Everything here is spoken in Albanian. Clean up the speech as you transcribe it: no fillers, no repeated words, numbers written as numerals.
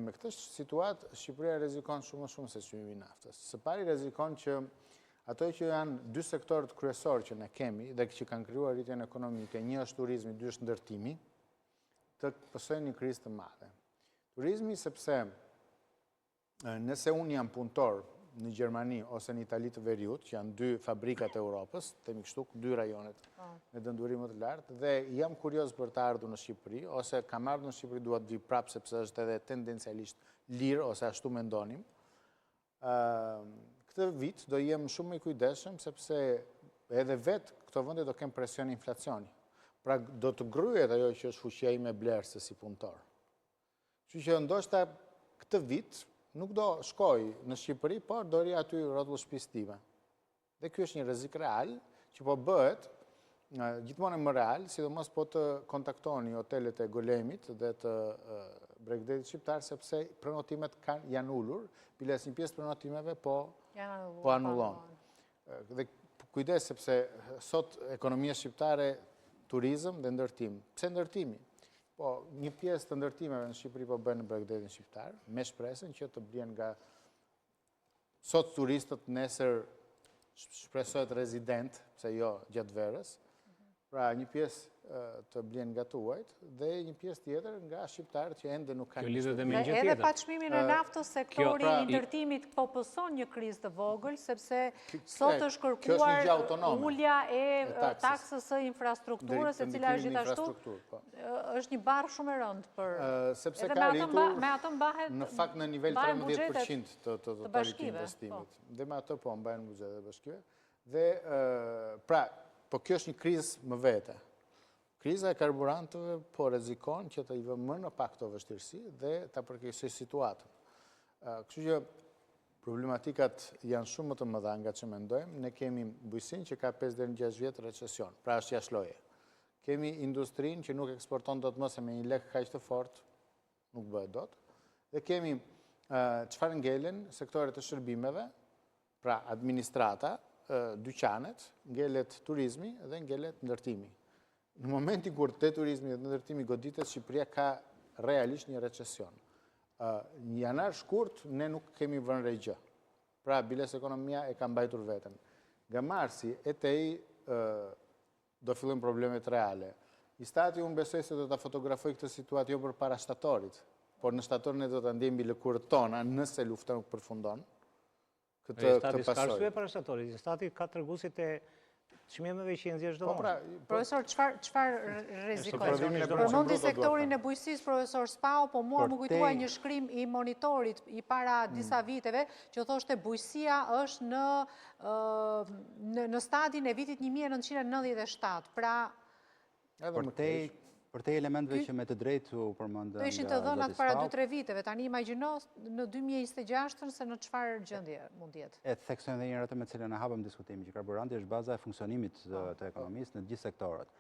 Me këtë situatë, Shqipëria rrezikon shumë se çmimi i naftës. Së pari rrezikon që ato që janë dy sektorët kryesorë që ne kemi dhe që kanë krijuar rritjen ekonomike, një është turizmi, dy është ndërtimi, të pësojnë një krizë të madhe. Turizmi sepse nëse unë jam punëtor në Gjermani ose në Itali të Veriut, që janë dy fabrikat e Europës, themi kështu, dy rajonet me dëndurim më të lartë, dhe jam kurioz për të ardhur në Shqipëri, ose kam ardhur në Shqipëri, dua të vi prapë sepse është edhe tendencialisht lirë, ose ashtu mendonim. Këtë vit do jem shumë i kujdesshëm, sepse edhe vetë këto vende do kemë presion inflacioni. Pra do të ngryhet ajo që është fuqia ime blerëse si punëtor. Kështu që ndoshta këtë vit nuk do shkoj në Shqipëri, por do ri aty rrotull shtëpisë time. Dhe ky është një rrezik real që po bëhet gjithmonë më real, sidomos po të kontaktoni hotelet e Golemit dhe të Bregdetit shqiptar, sepse prenotimet janë ulur, biles një pjesë prenotimeve po anullon. Dhe kujdes sepse sot ekonomia shqiptare, turizëm dhe ndërtim. Pse ndërtimi? Po, një pjesë të ndërtimeve në Shqipëri po bënë në Bregdetin shqiptar, me shpresën që të blien nga sot turistët, nesër shpresohet rezident, pse jo gjatë verës, pra një pjesë të blien nga tuajt dhe një pjesë tjetër nga shqiptarët që ende nuk kanë. Dhe edhe pa çmimin e naftës, sektori i ndërtimit po pëson një krizë të vogël, sepse sot është kërkuar ulja e taksës së infrastrukturës, e cila është gjithashtu është një barrë shumë e rëndë për. Sepse ka rritur në fakt në nivel 13% të totalit investimit. Dhe me ato po mbajnë buzhetet e bashkive. Dhe pra, po kjo është një krizë më vete. Kriza e karburantëve po rrezikon që të i vëmë më në pak të vështirësi dhe ta përkeqësoj situatën. Kështu që problematikat janë shumë më të mëdha nga që mendojmë. Ne kemi bujqësinë që ka 5 deri në 6 vjet recesion, pra është jashtëloje. Kemi industrinë që nuk eksporton dot më se me një lek kaq të fortë, nuk bëhet dot. Dhe kemi çfarë ngelen sektorët e shërbimeve, pra administrata, dyqanet, ngelet turizmi dhe ngelet ndërtimi. Në momentin kur te turizmi dhe ndërtimi goditet, Shqipëria ka realisht një recesion. Një janar shkurt, ne nuk kemi vënë re gjë. Pra, biles ekonomia e ka mbajtur veten. Nga marsi, e tej do fillojnë problemet reale. I stati unë besoj se do të fotografoj këtë situatë jo për para shtatorit, por në shtatorin e do të ndjemi lëkurët tona nëse lufta nuk përfundon. Stati s'ka arsye para shtatorit. Stati ka treguesit e çmimeve që janë çdo orë. Profesor, çfarë rrezikojnë? Përmendi sektorin e bujqësisë, profesor Spau, po mua më kujtuaj një shkrim i Monitorit i para disa viteve që thoshte bujqësia është në stadin e vitit 1997. Pra për te elementve që me të drejtë u përmendën do ishin të dhënat para 2-3 viteve, tani imagjino në 2026 se në çfarë gjendje mund të jetë. E theksojmë edhe një herë atë me cilën e hapëm diskutimin, që karburanti është baza e funksionimit të ekonomisë në gjithë sektorët.